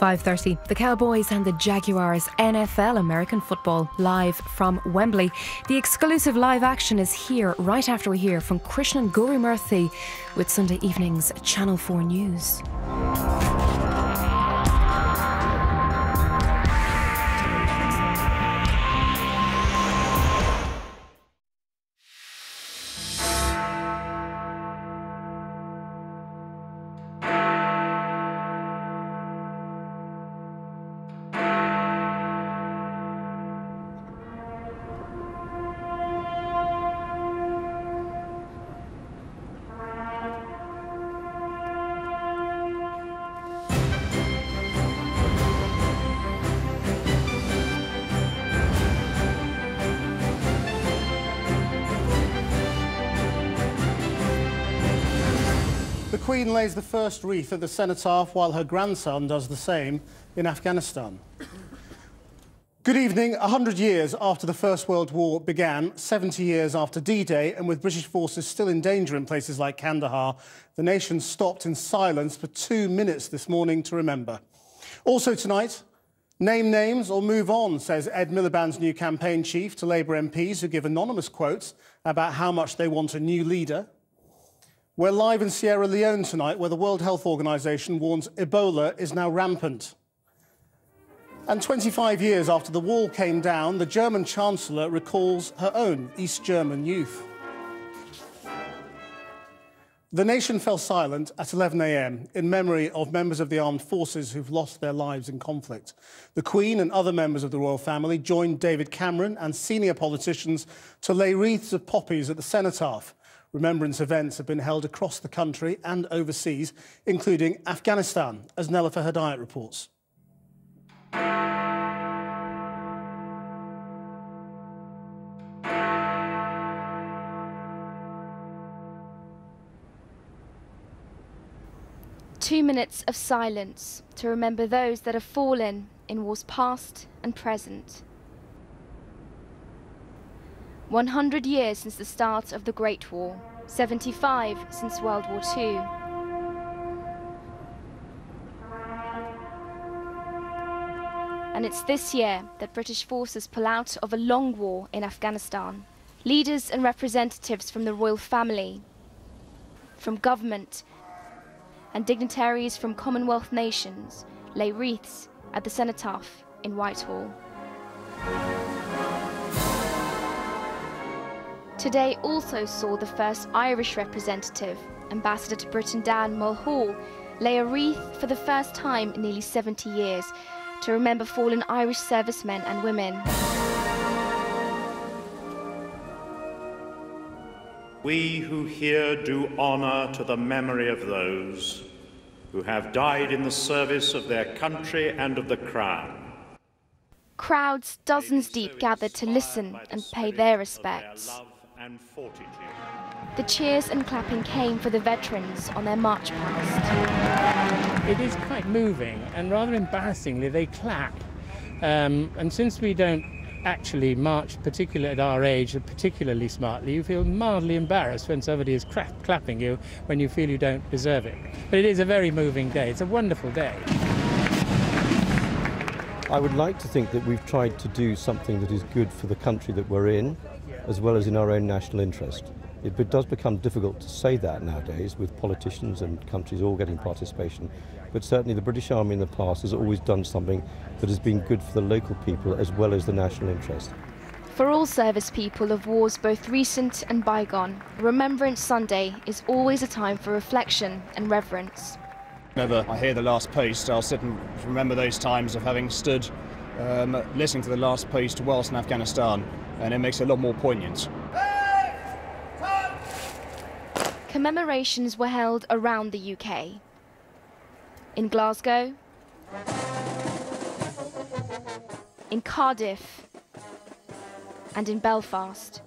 5:30, the Cowboys and the Jaguars NFL American football live from Wembley. The exclusive live action is here right after we hear from Krishnan Gurumurthy with Sunday evening's Channel 4 News. The Queen lays the first wreath at the cenotaph while her grandson does the same in Afghanistan. Good evening. 100 years after the First World War began, 70 years after D-Day, and with British forces still in danger in places like Kandahar, the nation stopped in silence for 2 minutes this morning to remember. Also tonight, name names or move on, says Ed Miliband's new campaign chief to Labour MPs who give anonymous quotes about how much they want a new leader. We're live in Sierra Leone tonight, where the World Health Organization warns Ebola is now rampant. And 25 years after the wall came down, the German Chancellor recalls her own East German youth. The nation fell silent at 11 a.m. in memory of members of the armed forces who've lost their lives in conflict. The Queen and other members of the royal family joined David Cameron and senior politicians to lay wreaths of poppies at the cenotaph. Remembrance events have been held across the country and overseas, including Afghanistan, as Nellifer Hedayat reports. Two minutes of silence to remember those that have fallen in wars past and present. 100 years since the start of the Great War, 75 since World War II. And it's this year that British forces pull out of a long war in Afghanistan. Leaders and representatives from the royal family, from government, and dignitaries from Commonwealth nations lay wreaths at the cenotaph in Whitehall. Today also saw the first Irish representative, Ambassador to Britain Dan Mulhall, lay a wreath for the first time in nearly 70 years to remember fallen Irish servicemen and women. We who here do honour to the memory of those who have died in the service of their country and of the Crown. Crowds dozens deep gathered to listen and pay their respects. The cheers and clapping came for the veterans on their march past. It is quite moving, and rather embarrassingly they clap. And since we don't actually march, particularly at our age, particularly smartly, you feel mildly embarrassed when somebody is clapping you when you feel you don't deserve it. But it is a very moving day. It's a wonderful day. I would like to think that we've tried to do something that is good for the country that we're in, as well as in our own national interest. It does become difficult to say that nowadays with politicians and countries all getting participation, but certainly the British Army in the past has always done something that has been good for the local people as well as the national interest. For all service people of wars both recent and bygone, Remembrance Sunday is always a time for reflection and reverence. Whenever I hear the last post, I'll sit and remember those times of having stood listening to the last post whilst in Afghanistan, and it makes it a lot more poignant. Commemorations were held around the UK. In Glasgow, in Cardiff, and in Belfast.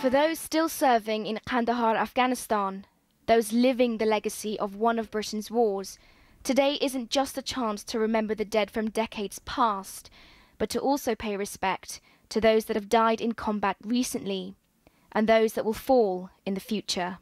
For those still serving in Kandahar, Afghanistan, those living the legacy of one of Britain's wars, today isn't just a chance to remember the dead from decades past, but to also pay respect to those that have died in combat recently and those that will fall in the future.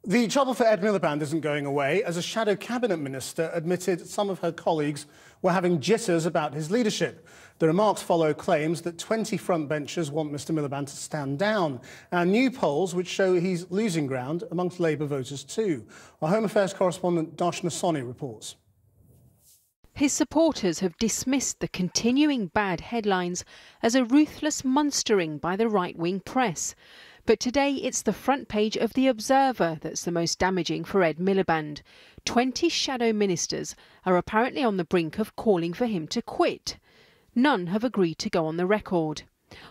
The trouble for Ed Miliband isn't going away, as a shadow cabinet minister admitted some of her colleagues were having jitters about his leadership. The remarks follow claims that 20 frontbenchers want Mr Miliband to stand down, and new polls which show he's losing ground amongst Labour voters too. Our Home Affairs correspondent Darshna Soni reports. His supporters have dismissed the continuing bad headlines as a ruthless monstering by the right-wing press. But today it's the front page of The Observer that's the most damaging for Ed Miliband. 20 shadow ministers are apparently on the brink of calling for him to quit. None have agreed to go on the record.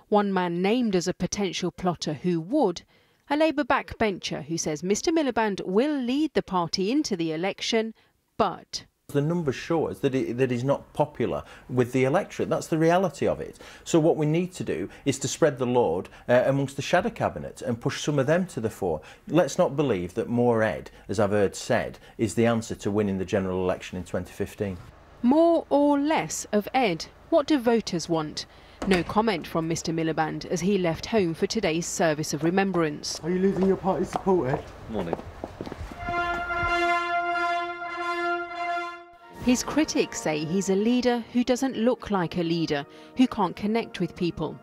One man named as a potential plotter who would, a Labour backbencher who says Mr Miliband will lead the party into the election, but the numbers show us that he's not popular with the electorate. That's the reality of it. So what we need to do is to spread the load amongst the shadow cabinet and push some of them to the fore. Let's not believe that more Ed, as I've heard said, is the answer to winning the general election in 2015. More or less of Ed? What do voters want? No comment from Mr Miliband as he left home for today's service of remembrance. Are you losing your party support, Ed? Morning. His critics say he's a leader who doesn't look like a leader, who can't connect with people.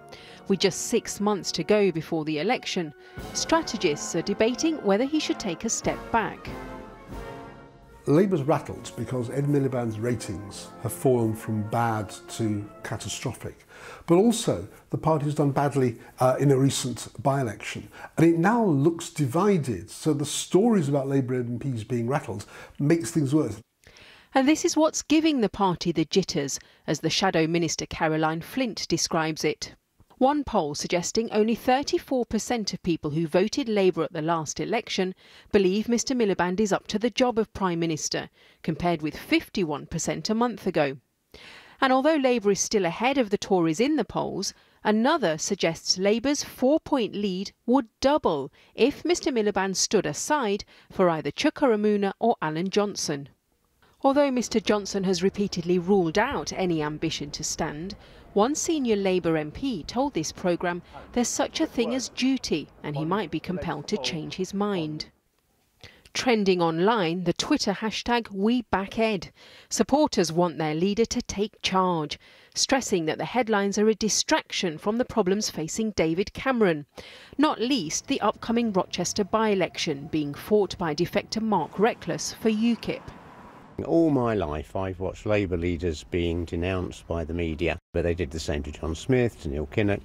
With just 6 months to go before the election, strategists are debating whether he should take a step back. Labour's rattled because Ed Miliband's ratings have fallen from bad to catastrophic. But also, the party has done badly in a recent by-election. And it now looks divided, so the stories about Labour MPs being rattled makes things worse. And this is what's giving the party the jitters, as the Shadow Minister Caroline Flint describes it. One poll suggesting only 34% of people who voted Labour at the last election believe Mr Miliband is up to the job of Prime Minister, compared with 51% a month ago. And although Labour is still ahead of the Tories in the polls, another suggests Labour's 4-point lead would double if Mr Miliband stood aside for either Chuka Umunna or Alan Johnson. Although Mr Johnson has repeatedly ruled out any ambition to stand, one senior Labour MP told this programme there's such a thing as duty and he might be compelled to change his mind. Trending online, the Twitter hashtag #WeBackEd. Supporters want their leader to take charge, stressing that the headlines are a distraction from the problems facing David Cameron, not least the upcoming Rochester by-election being fought by defector Mark Reckless for UKIP. All my life I've watched Labour leaders being denounced by the media, but they did the same to John Smith, to Neil Kinnock,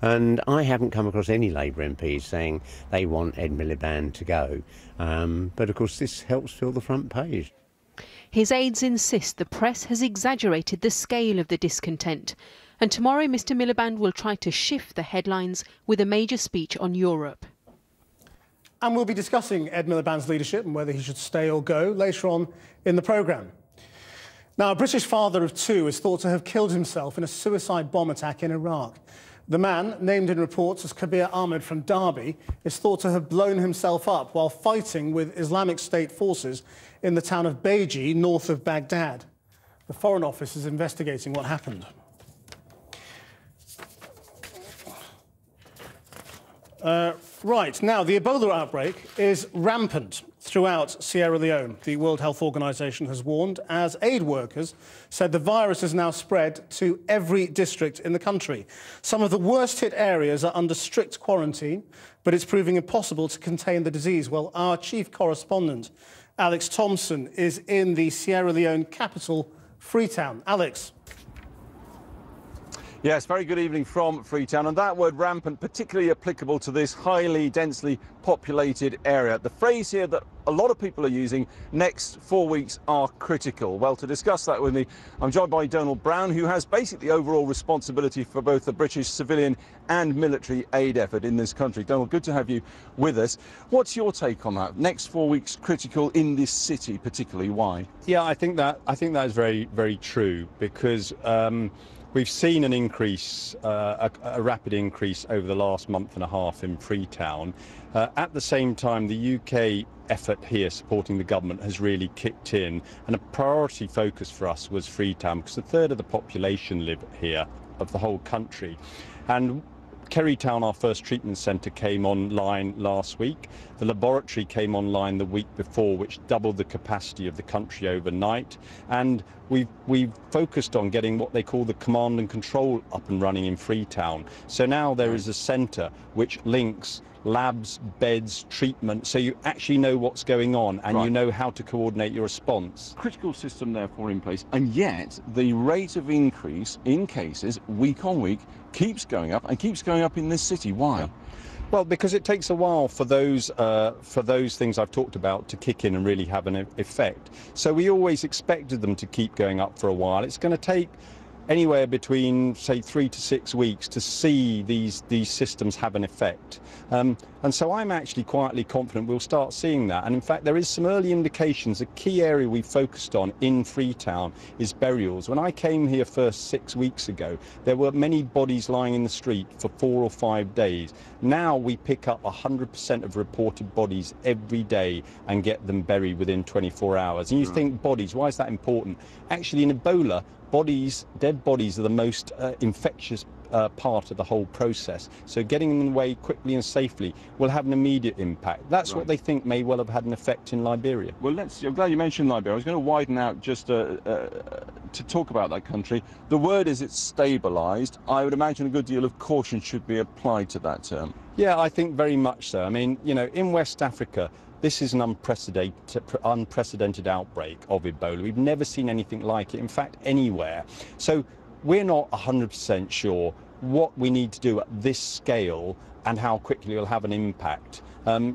and I haven't come across any Labour MPs saying they want Ed Miliband to go. But of course this helps fill the front page. His aides insist the press has exaggerated the scale of the discontent, and tomorrow Mr Miliband will try to shift the headlines with a major speech on Europe. And we'll be discussing Ed Miliband's leadership and whether he should stay or go later on in the programme. Now, a British father of 2 is thought to have killed himself in a suicide bomb attack in Iraq. The man, named in reports as Kabir Ahmed from Derby, is thought to have blown himself up while fighting with Islamic State forces in the town of Beji, north of Baghdad. The Foreign Office is investigating what happened. Right, now the Ebola outbreak is rampant throughout Sierra Leone. The World Health Organization has warned, as aid workers said the virus has now spread to every district in the country. Some of the worst hit areas are under strict quarantine, but it's proving impossible to contain the disease. Well, our chief correspondent, Alex Thompson, is in the Sierra Leone capital, Freetown. Alex. Yes, very good evening from Freetown, and that word rampant particularly applicable to this highly densely populated area. The phrase here that a lot of people are using, next 4 weeks are critical. Well, to discuss that with me, I'm joined by Donald Brown, who has basically overall responsibility for both the British civilian and military aid effort in this country. Donald, good to have you with us. What's your take on that? Next 4 weeks critical in this city particularly, why? Yeah, I think that is very, very true, because we've seen an increase, a rapid increase over the last month and a half in Freetown. At the same time, the UK effort here supporting the government has really kicked in, and a priority focus for us was Freetown, because a third of the population live here, of the whole country. And Kerrytown, our first treatment centre, came online last week. The laboratory came online the week before, which doubled the capacity of the country overnight. And we've focused on getting what they call the command and control up and running in Freetown. So now there is a centre which links labs, beds, treatment, so you actually know what's going on and you know how to coordinate your response. Critical system therefore in place, and yet the rate of increase in cases week on week keeps going up and keeps going up in this city. Why? Yeah. Well, because it takes a while for those things I've talked about to kick in and really have an effect. So we always expected them to keep going up for a while. It's going to take anywhere between, say, 3 to 6 weeks to see these systems have an effect. And so I'm actually quietly confident we'll start seeing that. And in fact, there is some early indications. A key area we focused on in Freetown is burials. When I came here first 6 weeks ago, there were many bodies lying in the street for 4 or 5 days. Now we pick up 100% of reported bodies every day and get them buried within 24 hours. And you think bodies, why is that important? Actually, in Ebola, dead bodies are the most infectious part of the whole process. So getting them away quickly and safely will have an immediate impact. That's what they think may well have had an effect in Liberia. Well, I'm glad you mentioned Liberia. I was going to widen out just to talk about that country. The word is it's stabilised. I would imagine a good deal of caution should be applied to that term. Yeah, I think very much so. I mean, you know, in West Africa, this is an unprecedented outbreak of Ebola. We've never seen anything like it, in fact, anywhere. So we're not 100% sure what we need to do at this scale and how quickly it'll have an impact.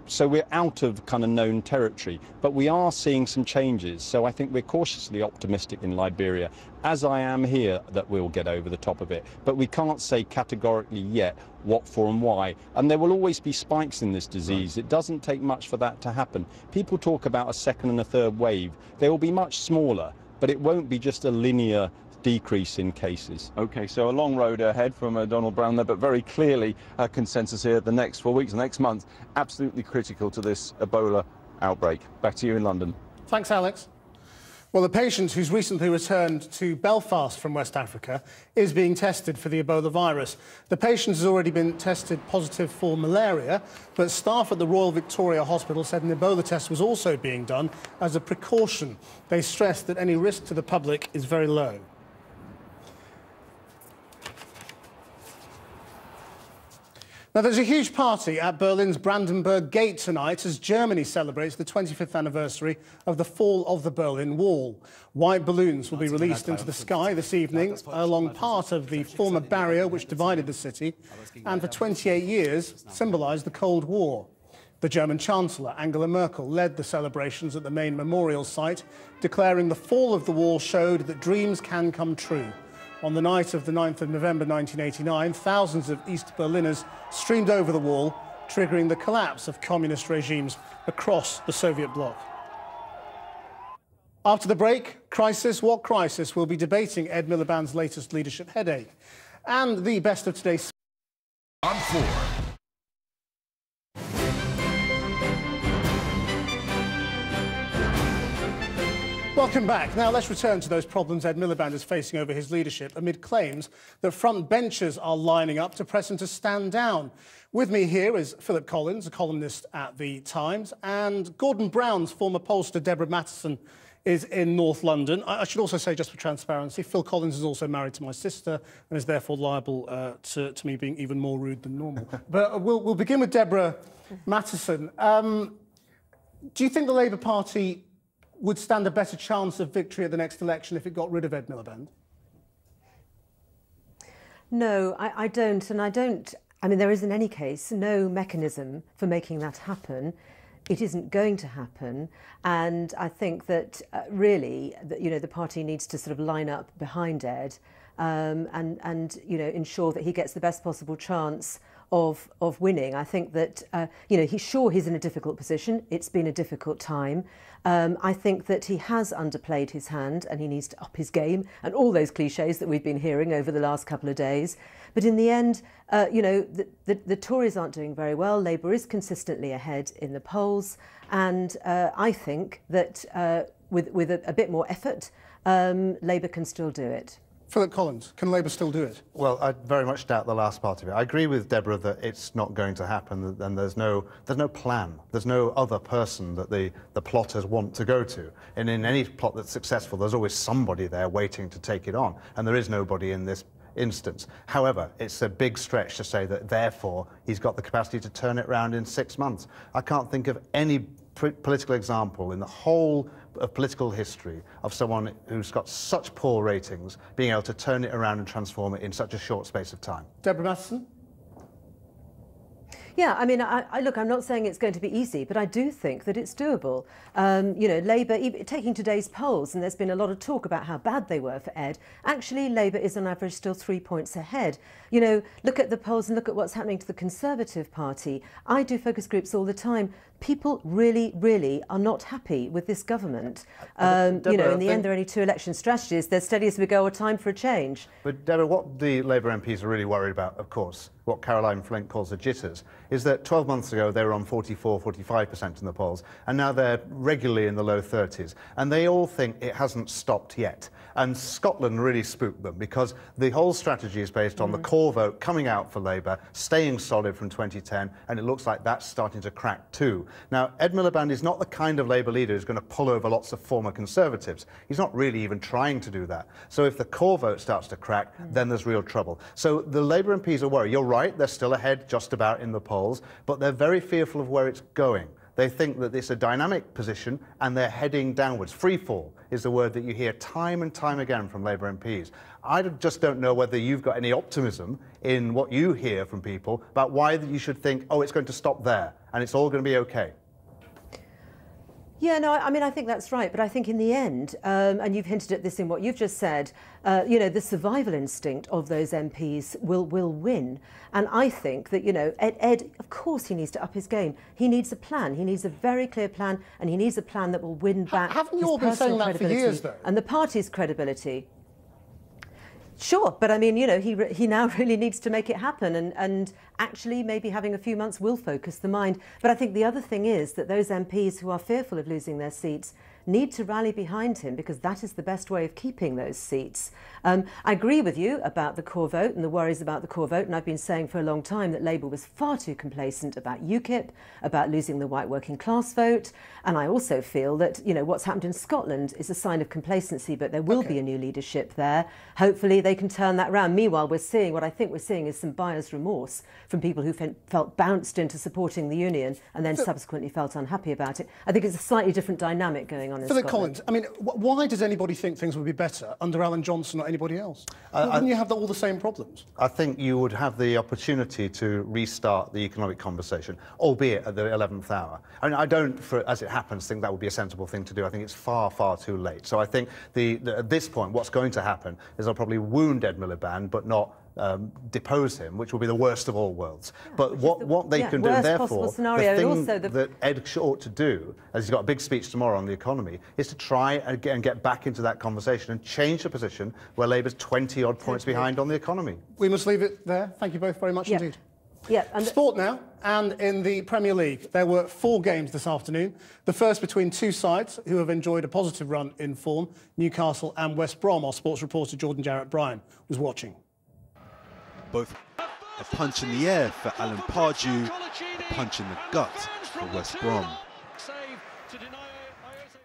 So we're out of kind of known territory, but we are seeing some changes. So I think we're cautiously optimistic in Liberia, as I am here, that we'll get over the top of it. But we can't say categorically yet what for and why. And there will always be spikes in this disease. It doesn't take much for that to happen. People talk about a second and a third wave. They will be much smaller, but it won't be just a linear decrease in cases. OK, so a long road ahead from Donald Brown there, but very clearly a consensus here the next 4 weeks, the next month, absolutely critical to this Ebola outbreak. Back to you in London. Thanks, Alex. Well, the patient who's recently returned to Belfast from West Africa is being tested for the Ebola virus. The patient has already been tested positive for malaria, but staff at the Royal Victoria Hospital said an Ebola test was also being done as a precaution. They stressed that any risk to the public is very low. Now, there's a huge party at Berlin's Brandenburg Gate tonight as Germany celebrates the 25th anniversary of the fall of the Berlin Wall. White balloons will be released into the sky this evening along part of the former barrier which divided the city and for 28 years symbolised the Cold War. The German Chancellor, Angela Merkel, led the celebrations at the main memorial site, declaring the fall of the wall showed that dreams can come true. On the night of the 9th of November 1989, thousands of East Berliners streamed over the wall, triggering the collapse of communist regimes across the Soviet bloc. After the break, Crisis, What Crisis? We'll be debating Ed Miliband's latest leadership headache. And the best of today's... On 4. Welcome back. Now let's return to those problems Ed Miliband is facing over his leadership amid claims that front benchers are lining up to press him to stand down. With me here is Philip Collins, a columnist at The Times, and Gordon Brown's former pollster Deborah Mattison is in North London. I should also say, just for transparency, Phil Collins is also married to my sister and is therefore liable to me being even more rude than normal. But we'll begin with Deborah Mattison. Do you think the Labour Party would stand a better chance of victory at the next election if it got rid of Ed Miliband? No, I don't. And I don't... I mean, there is in any case no mechanism for making that happen. It isn't going to happen. And I think that really, you know, the party needs to sort of line up behind Ed and you know, ensure that he gets the best possible chance of winning. I think that, you know, he's in a difficult position. It's been a difficult time. I think that he has underplayed his hand and he needs to up his game and all those cliches that we've been hearing over the last couple of days. But in the end, you know, the Tories aren't doing very well. Labour is consistently ahead in the polls. And I think that with a bit more effort, Labour can still do it. Philip Collins, can Labour still do it? Well, I very much doubt the last part of it. I agree with Deborah that it's not going to happen, and there's no plan. There's no other person that the plotters want to go to. And in any plot that's successful, there's always somebody there waiting to take it on, and there is nobody in this instance. However, it's a big stretch to say that therefore he's got the capacity to turn it around in 6 months. I can't think of any political example in the whole of political history of someone who's got such poor ratings being able to turn it around and transform it in such a short space of time. Deborah Matheson? Yeah, I mean, look, I'm not saying it's going to be easy, but I do think that it's doable. You know, Labour, taking today's polls, and there's been a lot of talk about how bad they were for Ed, actually Labour is on average still 3 points ahead. You know, look at the polls and look at what's happening to the Conservative Party. I do focus groups all the time. People really, really are not happy with this government. You know, in the end, there are only 2 election strategies. They're steady as we go, or time for a change. But, Deborah, what the Labour MPs are really worried about, of course, what Caroline Flint calls the jitters, is that 12 months ago they were on 44, 45% in the polls, and now they're regularly in the low 30s. And they all think it hasn't stopped yet. And Scotland really spooked them, because the whole strategy is based on the core vote coming out for Labour, staying solid from 2010, and it looks like that's starting to crack too. Now, Ed Miliband is not the kind of Labour leader who's going to pull over lots of former Conservatives. He's not really even trying to do that. So if the core vote starts to crack, then there's real trouble. So the Labour MPs are worried. You're right, they're still ahead just about in the polls, but they're very fearful of where it's going. They think that it's a dynamic position and they're heading downwards. Free fall is the word that you hear time and time again from Labour MPs. I just don't know whether you've got any optimism in what you hear from people about why you should think, oh, it's going to stop there and it's all going to be okay. Yeah, no, I mean, I think that's right. But I think in the end, and you've hinted at this in what you've just said, you know, the survival instinct of those MPs will win. And I think that, you know, Ed, of course he needs to up his game. He needs a plan. He needs a very clear plan, and he needs a plan that will win back Haven't you his all been saying personal that for years, though? and the party's credibility. Sure, but I mean, you know, he now really needs to make it happen, and actually maybe having a few months will focus the mind. But I think the other thing is that those MPs who are fearful of losing their seats need to rally behind him, because that is the best way of keeping those seats. I agree with you about the core vote and the worries about the core vote, and I've been saying for a long time that Labour was far too complacent about UKIP, about losing the white working class vote, and I also feel that, you know, what's happened in Scotland is a sign of complacency, but there will be a new leadership there. Hopefully they can turn that round. Meanwhile, what I think we're seeing is some buyer's remorse from people who felt bounced into supporting the union and then subsequently felt unhappy about it. I think it's a slightly different dynamic going on in Philip Scotland. Collins, I mean, why does anybody think things would be better under Alan Johnson or anybody else? Wouldn't you have all the same problems? I think you would have the opportunity to restart the economic conversation, albeit at the 11th hour. I mean, I don't, as it happens, think that would be a sensible thing to do. I think it's far, far too late. So I think at this point, what's going to happen is they'll probably wound Ed Miliband, but not depose him, which will be the worst of all worlds. But what they can do, therefore, the thing that Ed ought to do, as he's got a big speech tomorrow on the economy, is to try and get back into that conversation and change the position where Labour's 20-odd points behind on the economy. We must leave it there. Thank you both very much indeed. Yeah, and sport now, and in the Premier League, there were 4 games this afternoon. The first between 2 sides who have enjoyed a positive run in form, Newcastle and West Brom. Our sports reporter Jordan Jarrett-Bryan was watching. Both a punch in the air for Alan Pardew, a punch in the gut for West Brom.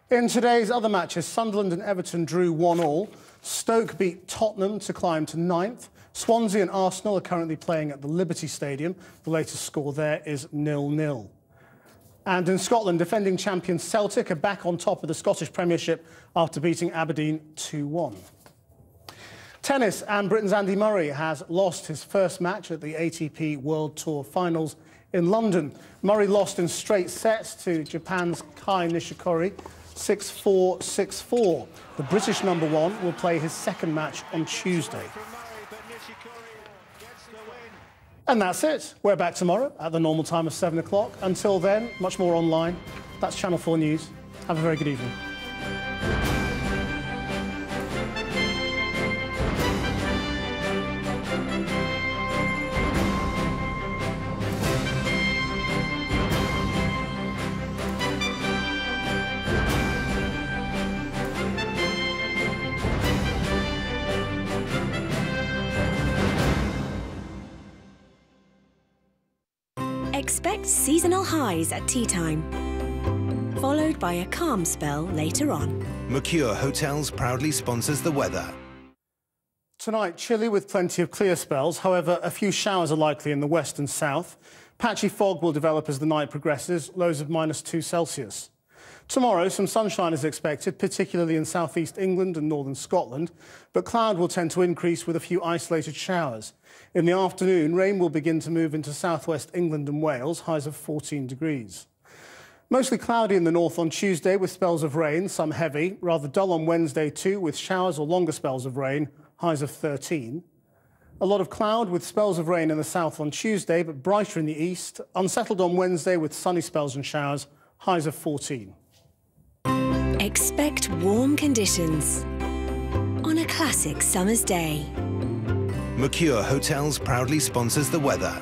In today's other matches, Sunderland and Everton drew 1-1. Stoke beat Tottenham to climb to 9th. Swansea and Arsenal are currently playing at the Liberty Stadium. The latest score there is 0-0. And in Scotland, defending champions Celtic are back on top of the Scottish Premiership after beating Aberdeen 2-1. Tennis, and Britain's Andy Murray has lost his first match at the ATP World Tour Finals in London. Murray lost in straight sets to Japan's Kai Nishikori, 6-4, 6-4. The British #1 will play his second match on Tuesday. And that's it. We're back tomorrow at the normal time of 7 o'clock. Until then, much more online. That's Channel 4 News. Have a very good evening. seasonal highs at tea time, followed by a calm spell later on. Mercure Hotels proudly sponsors the weather. Tonight, chilly with plenty of clear spells. However, a few showers are likely in the west and south. Patchy fog will develop as the night progresses, lows of -2 Celsius. Tomorrow, some sunshine is expected, particularly in southeast England and northern Scotland, but cloud will tend to increase with a few isolated showers. In the afternoon, rain will begin to move into southwest England and Wales, highs of 14 degrees. Mostly cloudy in the north on Tuesday with spells of rain, some heavy, rather dull on Wednesday too, with showers or longer spells of rain, highs of 13. A lot of cloud with spells of rain in the south on Tuesday, but brighter in the east. Unsettled on Wednesday with sunny spells and showers, highs of 14. Expect warm conditions on a classic summer's day. Mercure Hotels proudly sponsors the weather.